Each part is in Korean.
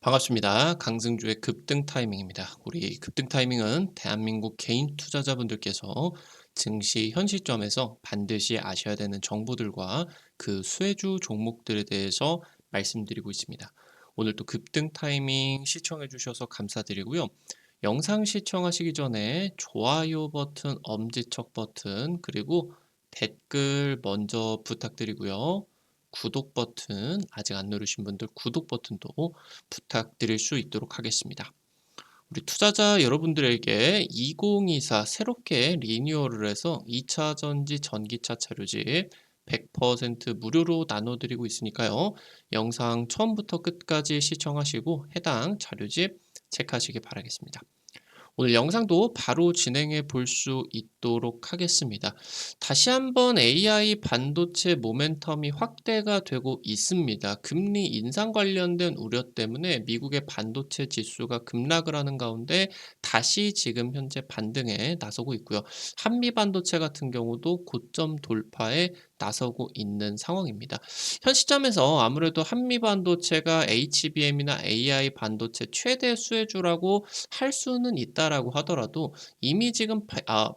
반갑습니다. 강승주의 급등 타이밍입니다. 우리 급등 타이밍은 대한민국 개인 투자자분들께서 증시 현 시점에서 반드시 아셔야 되는 정보들과 그 수혜주 종목들에 대해서 말씀드리고 있습니다. 오늘도 급등 타이밍 시청해 주셔서 감사드리고요. 영상 시청하시기 전에 좋아요 버튼, 엄지척 버튼, 그리고 댓글 먼저 부탁드리고요. 구독 버튼 아직 안 누르신 분들 구독 버튼도 부탁드릴 수 있도록 하겠습니다. 우리 투자자 여러분들에게 2024 새롭게 리뉴얼을 해서 2차 전지 전기차 차료집 100% 무료로 나눠드리고 있으니까요. 영상 처음부터 끝까지 시청하시고 해당 자료집 체크하시기 바라겠습니다. 오늘 영상도 바로 진행해 볼 수 있도록 하겠습니다. 다시 한번 AI 반도체 모멘텀이 확대가 되고 있습니다. 금리 인상 관련된 우려 때문에 미국의 반도체 지수가 급락을 하는 가운데 다시 지금 현재 반등에 나서고 있고요. 한미 반도체 같은 경우도 고점 돌파에 나서고 있는 상황입니다. 현 시점에서 아무래도 한미 반도체가 HBM이나 AI 반도체 최대 수혜주라고 할 수는 있다라고 하더라도 이미 지금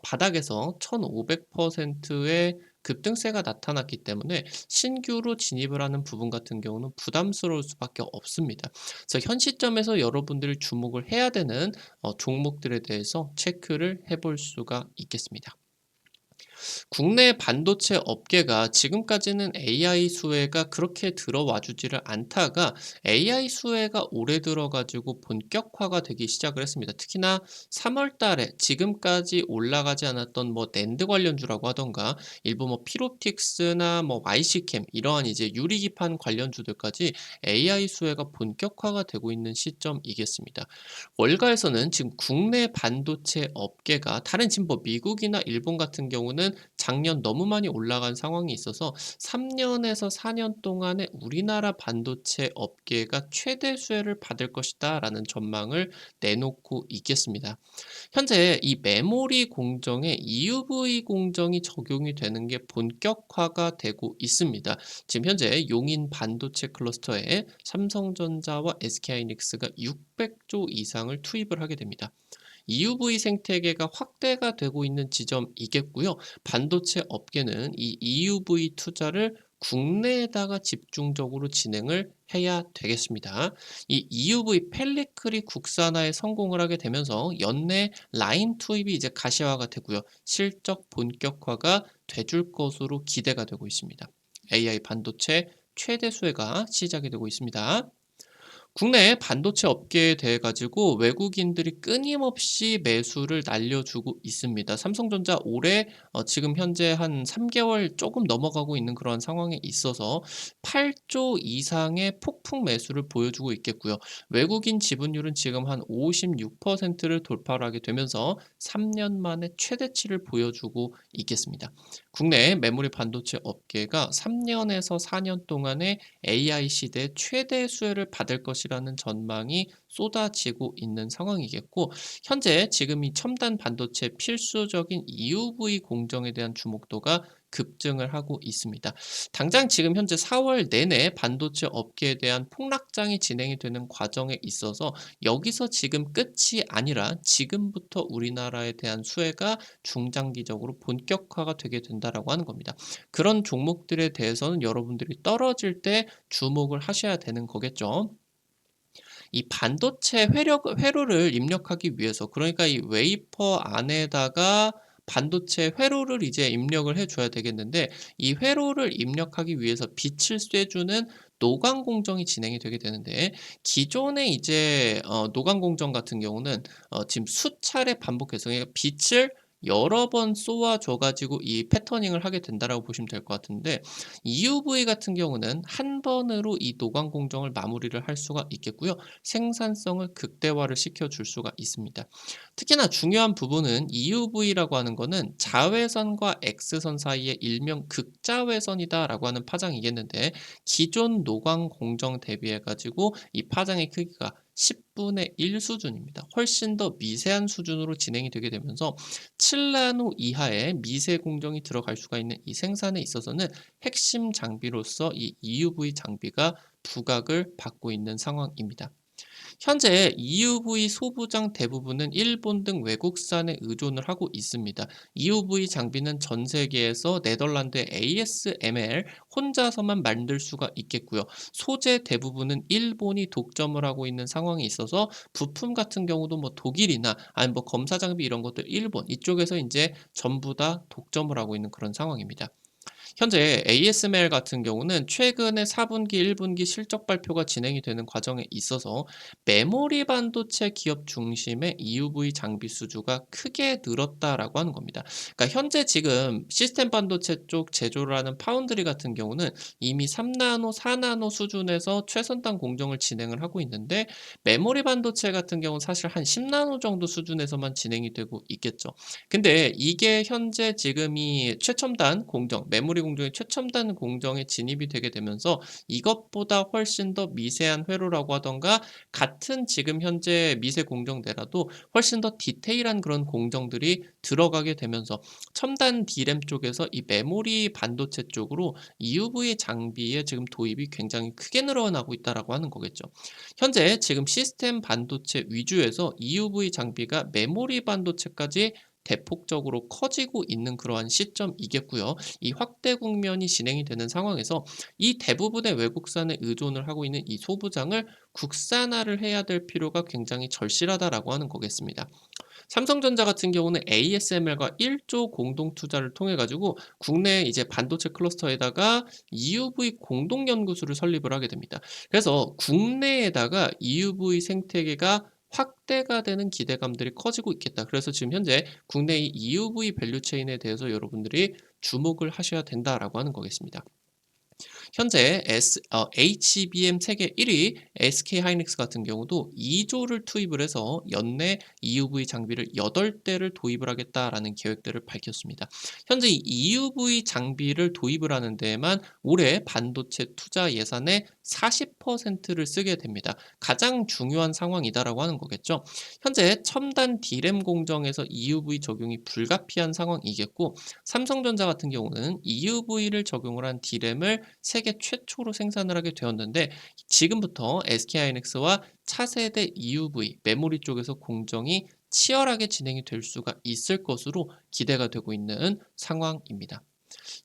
바닥에서 1500%의 급등세가 나타났기 때문에 신규로 진입을 하는 부분 같은 경우는 부담스러울 수밖에 없습니다. 그래서 현 시점에서 여러분들이 주목을 해야 되는 종목들에 대해서 체크를 해볼 수가 있겠습니다. 국내 반도체 업계가 지금까지는 AI 수혜가 그렇게 들어와 주지를 않다가 AI 수혜가 올해 들어가지고 본격화가 되기 시작을 했습니다. 특히나 3월 달에 지금까지 올라가지 않았던 뭐 낸드 관련주라고 하던가 일부 뭐 피롭틱스나 뭐 YC캠 이러한 이제 유리기판 관련주들까지 AI 수혜가 본격화가 되고 있는 시점이겠습니다. 월가에서는 지금 국내 반도체 업계가 다른 지금 뭐 미국이나 일본 같은 경우는 작년 너무 많이 올라간 상황이 있어서 3년에서 4년 동안에 우리나라 반도체 업계가 최대 수혜를 받을 것이다라는 전망을 내놓고 있겠습니다. 현재 이 메모리 공정에 EUV 공정이 적용이 되는 게 본격화가 되고 있습니다. 지금 현재 용인 반도체 클러스터에 삼성전자와 SK하이닉스가 600조 이상을 투입을 하게 됩니다. EUV 생태계가 확대가 되고 있는 지점이겠고요. 반도체 업계는 이 EUV 투자를 국내에다가 집중적으로 진행을 해야 되겠습니다. 이 EUV 펠리클이 국산화에 성공을 하게 되면서 연내 라인 투입이 이제 가시화가 되고요. 실적 본격화가 돼줄 것으로 기대가 되고 있습니다. AI 반도체 최대 수혜가 시작이 되고 있습니다. 국내 반도체 업계에 대해 가지고 외국인들이 끊임없이 매수를 날려주고 있습니다. 삼성전자 올해 지금 현재 한 3개월 조금 넘어가고 있는 그런 상황에 있어서 8조 이상의 폭풍 매수를 보여주고 있겠고요. 외국인 지분율은 지금 한 56%를 돌파를 하게 되면서 3년 만에 최대치를 보여주고 있겠습니다. 국내 메모리 반도체 업계가 3년에서 4년 동안에 AI 시대 최대 수혜를 받을 것이라는 전망이 쏟아지고 있는 상황이겠고, 현재 지금 이 첨단 반도체 필수적인 EUV 공정에 대한 주목도가 급증을 하고 있습니다. 당장 지금 현재 4월 내내 반도체 업계에 대한 폭락장이 진행이 되는 과정에 있어서 여기서 지금 끝이 아니라 지금부터 우리나라에 대한 수혜가 중장기적으로 본격화가 되게 된다라고 하는 겁니다. 그런 종목들에 대해서는 여러분들이 떨어질 때 주목을 하셔야 되는 거겠죠. 이 반도체 회로를 입력하기 위해서 그러니까 이 웨이퍼 안에다가 반도체 회로를 이제 입력을 해 줘야 되겠는데 이 회로를 입력하기 위해서 빛을 쐬주는 노광 공정이 진행이 되게 되는데 기존의 이제 노광 공정 같은 경우는 지금 수차례 반복해서 그러니까 빛을 여러 번 쏘아 줘 가지고 이 패터닝을 하게 된다라고 보시면 될 것 같은데 EUV 같은 경우는 한 번으로 이 노광 공정을 마무리를 할 수가 있겠고요. 생산성을 극대화를 시켜줄 수가 있습니다. 특히나 중요한 부분은 EUV라고 하는 거는 자외선과 X선 사이의 일명 극자외선이다라고 하는 파장이겠는데 기존 노광 공정 대비해 가지고 이 파장의 크기가 10분의 1 수준입니다. 훨씬 더 미세한 수준으로 진행이 되게 되면서 7나노 이하의 미세 공정이 들어갈 수가 있는 이 생산에 있어서는 핵심 장비로서 이 EUV 장비가 부각을 받고 있는 상황입니다. 현재 EUV 소부장 대부분은 일본 등 외국산에 의존을 하고 있습니다. EUV 장비는 전 세계에서 네덜란드의 ASML 혼자서만 만들 수가 있겠고요. 소재 대부분은 일본이 독점을 하고 있는 상황이 있어서 부품 같은 경우도 뭐 독일이나 아니면 뭐 검사 장비 이런 것들 일본 이쪽에서 이제 전부 다 독점을 하고 있는 그런 상황입니다. 현재 ASML 같은 경우는 최근에 4분기, 1분기 실적 발표가 진행이 되는 과정에 있어서 메모리 반도체 기업 중심의 EUV 장비 수주가 크게 늘었다라고 하는 겁니다. 그러니까 현재 지금 시스템 반도체 쪽 제조를 하는 파운드리 같은 경우는 이미 3나노, 4나노 수준에서 최선단 공정을 진행을 하고 있는데 메모리 반도체 같은 경우는 사실 한 10나노 정도 수준에서만 진행이 되고 있겠죠. 근데 이게 현재 지금이 최첨단 공정, 메모리 공정의 최첨단 공정에 진입이 되게 되면서 이것보다 훨씬 더 미세한 회로라고 하던가 같은 지금 현재 미세 공정대라도 훨씬 더 디테일한 그런 공정들이 들어가게 되면서 첨단 D램 쪽에서 이 메모리 반도체 쪽으로 EUV 장비의 지금 도입이 굉장히 크게 늘어나고 있다라고 하는 거겠죠. 현재 지금 시스템 반도체 위주에서 EUV 장비가 메모리 반도체까지 대폭적으로 커지고 있는 그러한 시점이겠고요. 이 확대 국면이 진행이 되는 상황에서 이 대부분의 외국산에 의존을 하고 있는 이 소부장을 국산화를 해야 될 필요가 굉장히 절실하다라고 하는 거겠습니다. 삼성전자 같은 경우는 ASML과 1조 공동 투자를 통해 가지고 국내 이제 반도체 클러스터에다가 EUV 공동 연구소를 설립을 하게 됩니다. 그래서 국내에다가 EUV 생태계가 확대가 되는 기대감들이 커지고 있겠다. 그래서 지금 현재 국내의 EUV 밸류 체인에 대해서 여러분들이 주목을 하셔야 된다라고 하는 거겠습니다. 현재 HBM 세계 1위 SK하이닉스 같은 경우도 2조를 투입을 해서 연내 EUV 장비를 8대를 도입을 하겠다라는 계획들을 밝혔습니다. 현재 이 EUV 장비를 도입을 하는 데에만 올해 반도체 투자 예산의 40%를 쓰게 됩니다. 가장 중요한 상황이다라고 하는 거겠죠. 현재 첨단 D램 공정에서 EUV 적용이 불가피한 상황이겠고 삼성전자 같은 경우는 EUV를 적용을 한 D램을 세계 최초로 생산을 하게 되었는데 지금부터 SK하이닉스와 차세대 EUV 메모리 쪽에서 공정이 치열하게 진행이 될 수가 있을 것으로 기대가 되고 있는 상황입니다.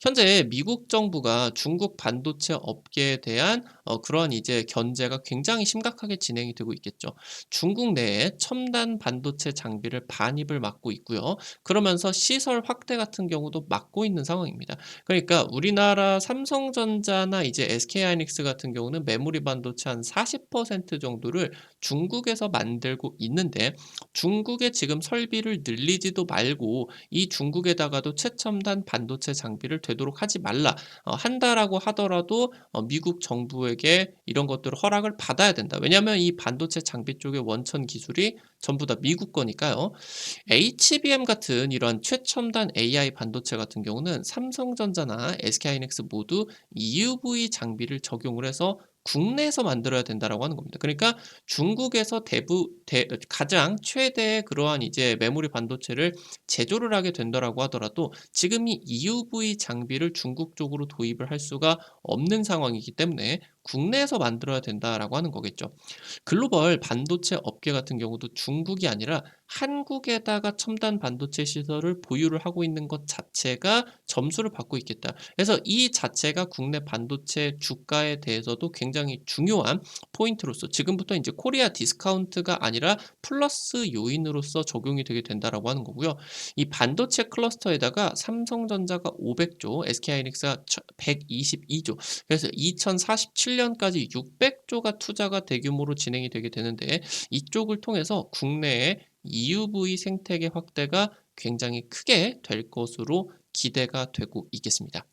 현재 미국 정부가 중국 반도체 업계에 대한 그러한 이제 견제가 굉장히 심각하게 진행이 되고 있겠죠. 중국 내에 첨단 반도체 장비를 반입을 막고 있고요. 그러면서 시설 확대 같은 경우도 막고 있는 상황입니다. 그러니까 우리나라 삼성전자나 이제 SK하이닉스 같은 경우는 메모리 반도체 한 40% 정도를 중국에서 만들고 있는데 중국의 지금 설비를 늘리지도 말고 이 중국에다가도 최첨단 반도체 장비를 되도록 하지 말라. 한다라고 하더라도 미국 정부에게 이런 것들을 허락을 받아야 된다. 왜냐하면 이 반도체 장비 쪽의 원천 기술이 전부 다 미국 거니까요. HBM 같은 이런 최첨단 AI 반도체 같은 경우는 삼성전자나 SK하이닉스 모두 EUV 장비를 적용을 해서 국내에서 만들어야 된다라고 하는 겁니다. 그러니까 중국에서 가장 최대의 그러한 이제 메모리 반도체를 제조를 하게 된다라고 하더라도 지금 이 EUV 장비를 중국 쪽으로 도입을 할 수가 없는 상황이기 때문에 국내에서 만들어야 된다라고 하는 거겠죠. 글로벌 반도체 업계 같은 경우도 중국이 아니라 한국에다가 첨단 반도체 시설을 보유를 하고 있는 것 자체가 점수를 받고 있겠다. 그래서 이 자체가 국내 반도체 주가에 대해서도 굉장히 중요한 포인트로서 지금부터 이제 코리아 디스카운트가 아니라 플러스 요인으로서 적용이 되게 된다라고 하는 거고요. 이 반도체 클러스터에다가 삼성전자가 500조, SK하이닉스가 122조, 그래서 2047년까지 600조가 투자가 대규모로 진행이 되게 되는데 이쪽을 통해서 국내에 EUV 생태계 확대가 굉장히 크게 될 것으로 기대가 되고 있겠습니다.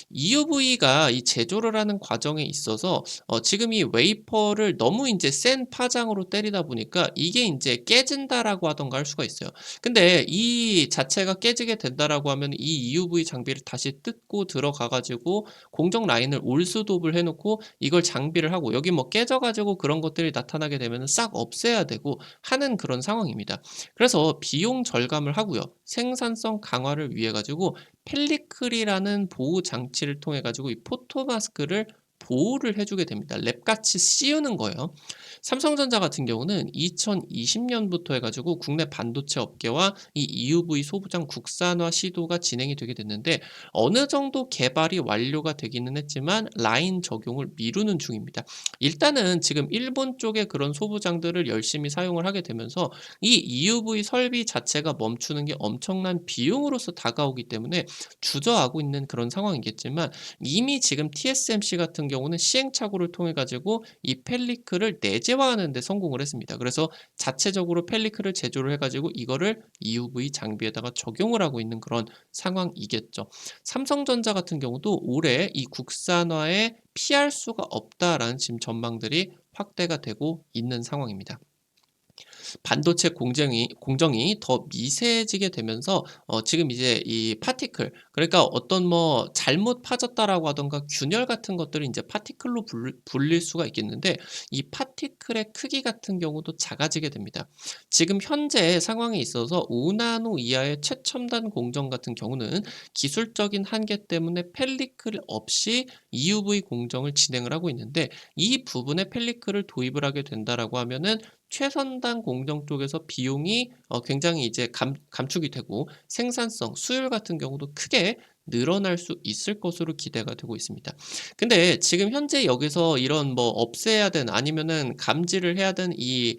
EUV가 이 제조를 하는 과정에 있어서 지금 이 웨이퍼를 너무 인제 센 파장으로 때리다 보니까 이게 인제 깨진다라고 하던가 할 수가 있어요. 근데 이 자체가 깨지게 된다라고 하면 이 EUV 장비를 다시 뜯고 들어가 가지고 공정 라인을 올스톱을 해 놓고 이걸 장비를 하고 여기 뭐 깨져 가지고 그런 것들이 나타나게 되면은 싹 없애야 되고 하는 그런 상황입니다. 그래서 비용 절감을 하고요. 생산성 강화를 위해 가지고 펠리클이라는 보호 장치를 통해 가지고 이 포토 마스크를 보호를 해 주게 됩니다. 랩같이 씌우는 거예요. 삼성전자 같은 경우는 2020년부터 해 가지고 국내 반도체 업계와 이 EUV 소부장 국산화 시도가 진행이 되게 됐는데 어느 정도 개발이 완료가 되기는 했지만 라인 적용을 미루는 중입니다. 일단은 지금 일본 쪽의 그런 소부장들을 열심히 사용을 하게 되면서 이 EUV 설비 자체가 멈추는 게 엄청난 비용으로서 다가오기 때문에 주저하고 있는 그런 상황이겠지만 이미 지금 TSMC 같은 경우는 시행착오를 통해 가지고 이 펠리클을 내재화하는 데 성공을 했습니다. 그래서 자체적으로 펠리클을 제조를 해 가지고 이거를 EUV 장비에다가 적용을 하고 있는 그런 상황이겠죠. 삼성전자 같은 경우도 올해 이 국산화에 피할 수가 없다라는 지금 전망들이 확대가 되고 있는 상황입니다. 반도체 공정이 더 미세해지게 되면서 지금 이제 이 파티클 그러니까 어떤 뭐 잘못 파졌다라고 하던가 균열 같은 것들을 인제 파티클로 불릴 수가 있겠는데 이 파티클의 크기 같은 경우도 작아지게 됩니다. 지금 현재 상황에 있어서 5나노 이하의 최첨단 공정 같은 경우는 기술적인 한계 때문에 펠리클 없이 EUV 공정을 진행을 하고 있는데 이 부분에 펠리클을 도입을 하게 된다라고 하면은 최선단 공정 쪽에서 비용이 굉장히 이제 감축이 되고 생산성, 수율 같은 경우도 크게 늘어날 수 있을 것으로 기대가 되고 있습니다. 근데 지금 현재 여기서 이런 뭐 없애야 되는 아니면은 감지를 해야 되는 이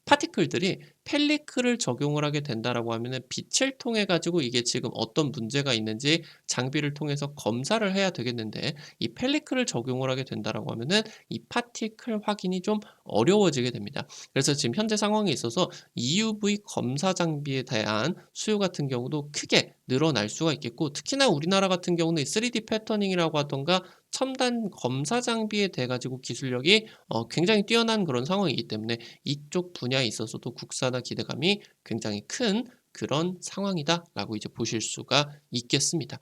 파티클들이 펠리클을 적용을 하게 된다라고 하면은 빛을 통해 가지고 이게 지금 어떤 문제가 있는지 장비를 통해서 검사를 해야 되겠는데 이 펠리클을 적용을 하게 된다라고 하면은 이 파티클 확인이 좀 어려워지게 됩니다. 그래서 지금 현재 상황에 있어서 EUV 검사 장비에 대한 수요 같은 경우도 크게 늘어날 수가 있겠고 특히나 우리나라 같은 경우는 3D 패터닝이라고 하던가 첨단 검사 장비에 대해 가지고 기술력이 굉장히 뛰어난 그런 상황이기 때문에 이쪽 분야에 있어서도 국산화 기대감이 굉장히 큰 그런 상황이다라고 이제 보실 수가 있겠습니다.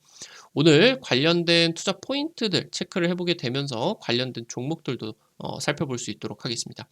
오늘 관련된 투자 포인트들 체크를 해보게 되면서 관련된 종목들도 살펴볼 수 있도록 하겠습니다.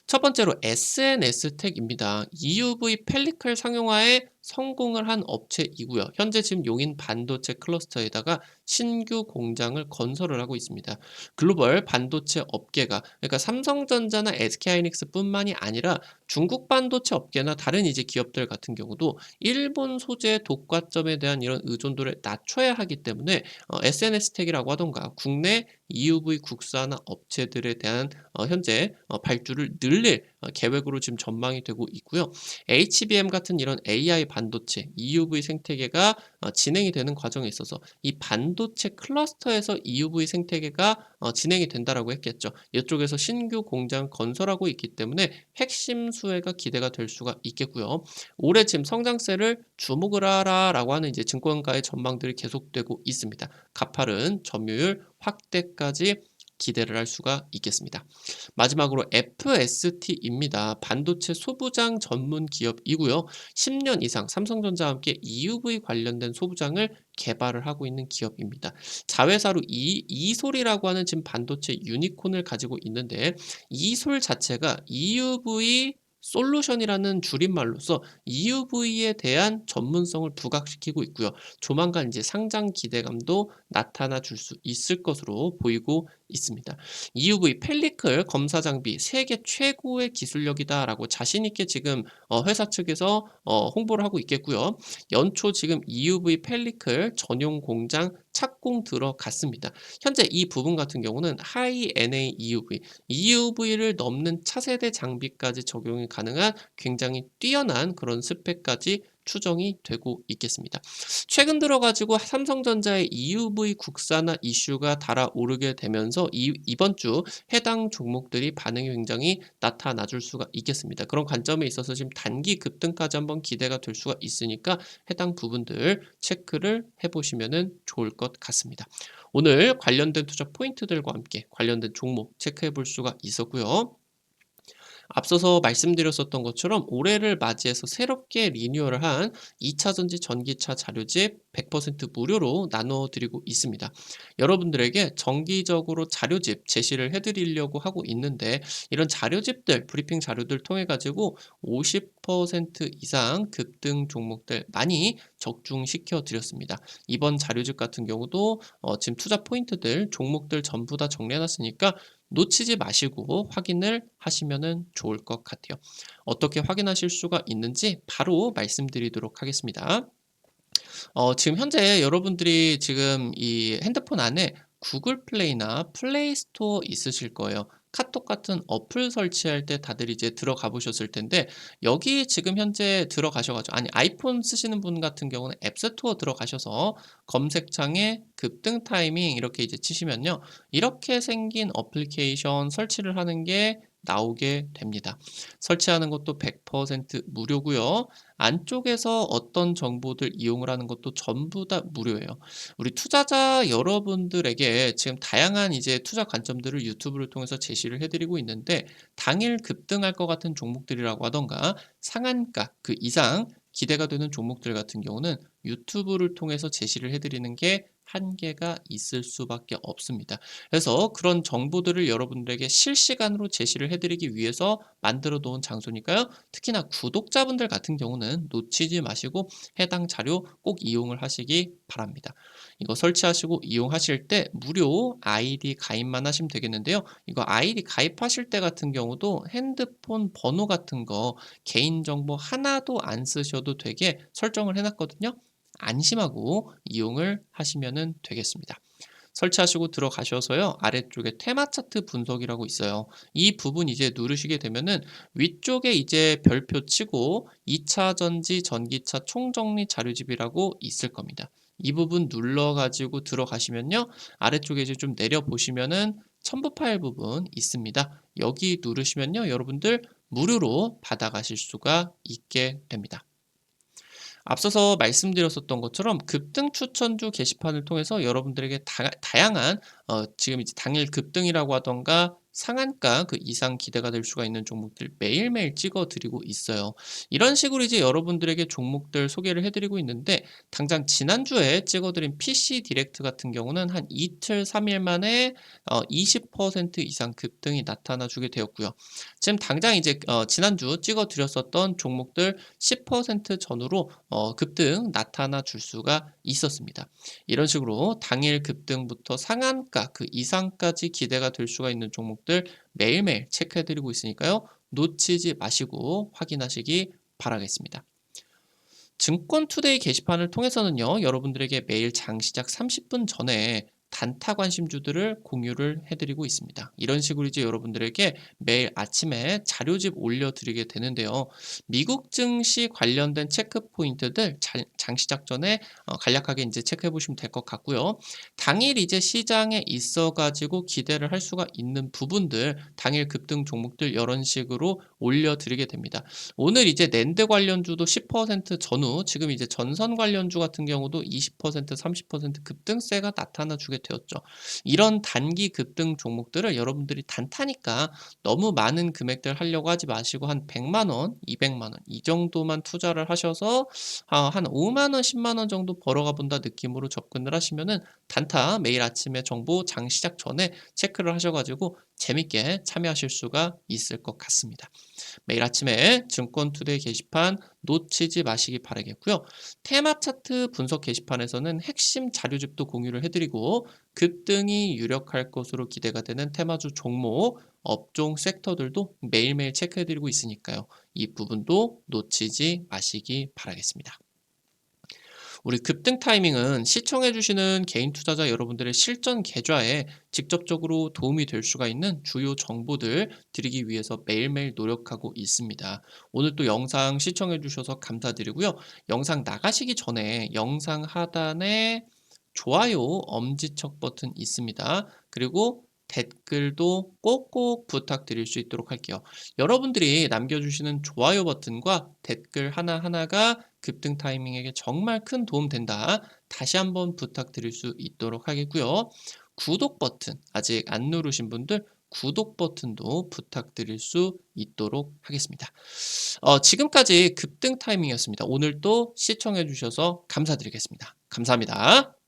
첫 번째로 SNS텍입니다. EUV 펠리클 상용화에 성공을 한 업체이고요. 현재 지금 용인 반도체 클러스터에다가 신규 공장을 건설을 하고 있습니다. 글로벌 반도체 업계가 그러니까 삼성전자나 SK하이닉스뿐만이 아니라 중국 반도체 업계나 다른 이제 기업들 같은 경우도 일본 소재 독과점에 대한 이런 의존도를 낮춰야 하기 때문에 SNS텍이라고 하던가 국내 EUV 국산화 업체들에 대한 현재 발주를 늘릴 계획으로 지금 전망이 되고 있고요. HBM 같은 이런 AI 반도체, EUV 생태계가 진행이 되는 과정에 있어서 이 반도체 클러스터에서 EUV 생태계가 진행이 된다라고 했겠죠. 이쪽에서 신규 공장 건설하고 있기 때문에 핵심 수혜가 기대가 될 수가 있겠고요. 올해 지금 성장세를 주목을 하라라고 하는 이제 증권가의 전망들이 계속되고 있습니다. 가파른 점유율 확대까지 기대를 할 수가 있겠습니다. 마지막으로 FST입니다. 반도체 소부장 전문 기업이고요. 10년 이상 삼성전자와 함께 EUV 관련된 소부장을 개발을 하고 있는 기업입니다. 자회사로 이솔이라고 하는 지금 반도체 유니콘을 가지고 있는데 이솔 자체가 EUV 솔루션이라는 줄임말로서 EUV에 대한 전문성을 부각시키고 있고요. 조만간 이제 상장 기대감도 나타나 줄 수 있을 것으로 보이고 있습니다. EUV 펠리클 검사 장비 세계 최고의 기술력이다라고 자신 있게 지금 회사 측에서 홍보를 하고 있겠고요. 연초 지금 EUV 펠리클 전용 공장 착공 들어갔습니다. 현재 이 부분 같은 경우는 하이 NA EUV를 넘는 차세대 장비까지 적용이 가능한 굉장히 뛰어난 그런 스펙까지 추정이 되고 있겠습니다. 최근 들어 가지고 삼성전자의 EUV 국산화 이슈가 달아오르게 되면서 이번 주 해당 종목들이 반응이 굉장히 나타나 줄 수가 있겠습니다. 그런 관점에 있어서 지금 단기 급등까지 한번 기대가 될 수가 있으니까 해당 부분들 체크를 해보시면 좋을 것 같습니다. 오늘 관련된 투자 포인트들과 함께 관련된 종목 체크해 볼 수가 있었고요. 앞서서 말씀드렸었던 것처럼 올해를 맞이해서 새롭게 리뉴얼을 한 2차 전지 전기차 자료집 100% 무료로 나눠 드리고 있습니다. 여러분들에게 정기적으로 자료집 제시를 해 드리려고 하고 있는데 이런 자료집들, 브리핑 자료들 통해 가지고 50% 이상 급등 종목들 많이 적중시켜 드렸습니다. 이번 자료집 같은 경우도 지금 투자 포인트들, 종목들 전부 다 정리해 놨으니까 놓치지 마시고 확인을 하시면은 좋을 것 같아요. 어떻게 확인하실 수가 있는지 바로 말씀드리도록 하겠습니다. 지금 현재 여러분들이 지금 이 핸드폰 안에 구글 플레이나 플레이 스토어 있으실 거예요. 카톡 같은 어플 설치할 때 다들 이제 들어가 보셨을 텐데 여기 지금 현재 들어가셔 가지고 아니 아이폰 쓰시는 분 같은 경우는 앱 스토어 들어가셔서 검색창에 급등 타이밍 이렇게 이제 치시면요. 이렇게 생긴 어플리케이션 설치를 하는 게 나오게 됩니다. 설치하는 것도 100% 무료고요. 안쪽에서 어떤 정보들 이용을 하는 것도 전부 다 무료예요. 우리 투자자 여러분들에게 지금 다양한 이제 투자 관점들을 유튜브를 통해서 제시를 해드리고 있는데 당일 급등할 것 같은 종목들이라고 하던가 상한가 그 이상 기대가 되는 종목들 같은 경우는 유튜브를 통해서 제시를 해드리는 게 한계가 있을 수밖에 없습니다. 그래서 그런 정보들을 여러분들에게 실시간으로 제시를 해드리기 위해서 만들어 놓은 장소니까요. 특히나 구독자분들 같은 경우는 놓치지 마시고 해당 자료 꼭 이용을 하시기 바랍니다. 이거 설치하시고 이용하실 때 무료 아이디 가입만 하시면 되겠는데요. 이거 아이디 가입하실 때 같은 경우도 핸드폰 번호 같은 거 개인정보 하나도 안 쓰셔도 되게 설정을 해놨거든요. 안심하고 이용을 하시면 되겠습니다. 설치하시고 들어가셔서요. 아래쪽에 테마 차트 분석이라고 있어요. 이 부분 이제 누르시게 되면은 위쪽에 이제 별표 치고 2차 전지 전기차 총정리 자료집이라고 있을 겁니다. 이 부분 눌러 가지고 들어가시면요. 아래쪽에 이제 좀 내려 보시면은 첨부 파일 부분 있습니다. 여기 누르시면요. 여러분들 무료로 받아가실 수가 있게 됩니다. 앞서서 말씀드렸었던 것처럼 급등 추천주 게시판을 통해서 여러분들에게 다양한 지금 이제 당일 급등이라고 하던가 상한가 그 이상 기대가 될 수가 있는 종목들 매일매일 찍어 드리고 있어요. 이런 식으로 이제 여러분들에게 종목들 소개를 해드리고 있는데 당장 지난주에 찍어드린 PC 디렉트 같은 경우는 한 이틀, 3일 만에 20% 이상 급등이 나타나 주게 되었고요. 지금 당장 이제 지난주 찍어 드렸었던 종목들 10% 전후로 급등 나타나 줄 수가 있었습니다. 이런 식으로 당일 급등부터 상한가 그 이상까지 기대가 될 수가 있는 종목들 매일매일 체크해 드리고 있으니까요. 놓치지 마시고 확인하시기 바라겠습니다. 증권투데이 게시판을 통해서는요. 여러분들에게 매일 장 시작 30분 전에 단타 관심주들을 공유를 해드리고 있습니다. 이런 식으로 이제 여러분들에게 매일 아침에 자료집 올려드리게 되는데요. 미국 증시 관련된 체크 포인트들 장 시작 전에 간략하게 이제 체크해 보시면 될 것 같고요. 당일 이제 시장에 있어가지고 기대를 할 수가 있는 부분들, 당일 급등 종목들 이런 식으로 올려드리게 됩니다. 오늘 이제 낸드 관련주도 10% 전후 지금 이제 전선 관련주 같은 경우도 20% 30% 급등세가 나타나 주게 되었죠. 이런 단기 급등 종목들을 여러분들이 단타니까 너무 많은 금액들 하려고 하지 마시고 한 100만 원, 200만 원 이 정도만 투자를 하셔서 한 5만 원, 10만 원 정도 벌어가 본다 느낌으로 접근을 하시면은 단타 매일 아침에 정보 장 시작 전에 체크를 하셔 가지고 재밌게 참여하실 수가 있을 것 같습니다. 매일 아침에 증권투데이 게시판 놓치지 마시기 바라겠고요. 테마 차트 분석 게시판에서는 핵심 자료집도 공유를 해드리고 급등이 유력할 것으로 기대가 되는 테마주 종목, 업종 섹터들도 매일매일 체크해드리고 있으니까요. 이 부분도 놓치지 마시기 바라겠습니다. 우리 급등 타이밍은 시청해주시는 개인 투자자 여러분들의 실전 계좌에 직접적으로 도움이 될 수가 있는 주요 정보들 드리기 위해서 매일매일 노력하고 있습니다. 오늘 또 영상 시청해주셔서 감사드리고요. 영상 나가시기 전에 영상 하단에 좋아요 엄지척 버튼 있습니다. 그리고 댓글도 꼭꼭 부탁드릴 수 있도록 할게요. 여러분들이 남겨주시는 좋아요 버튼과 댓글 하나하나가 급등 타이밍에게 정말 큰 도움 된다. 다시 한번 부탁드릴 수 있도록 하겠고요. 구독 버튼 아직 안 누르신 분들 구독 버튼도 부탁드릴 수 있도록 하겠습니다. 지금까지 급등 타이밍이었습니다. 오늘도 시청해 주셔서 감사드리겠습니다. 감사합니다.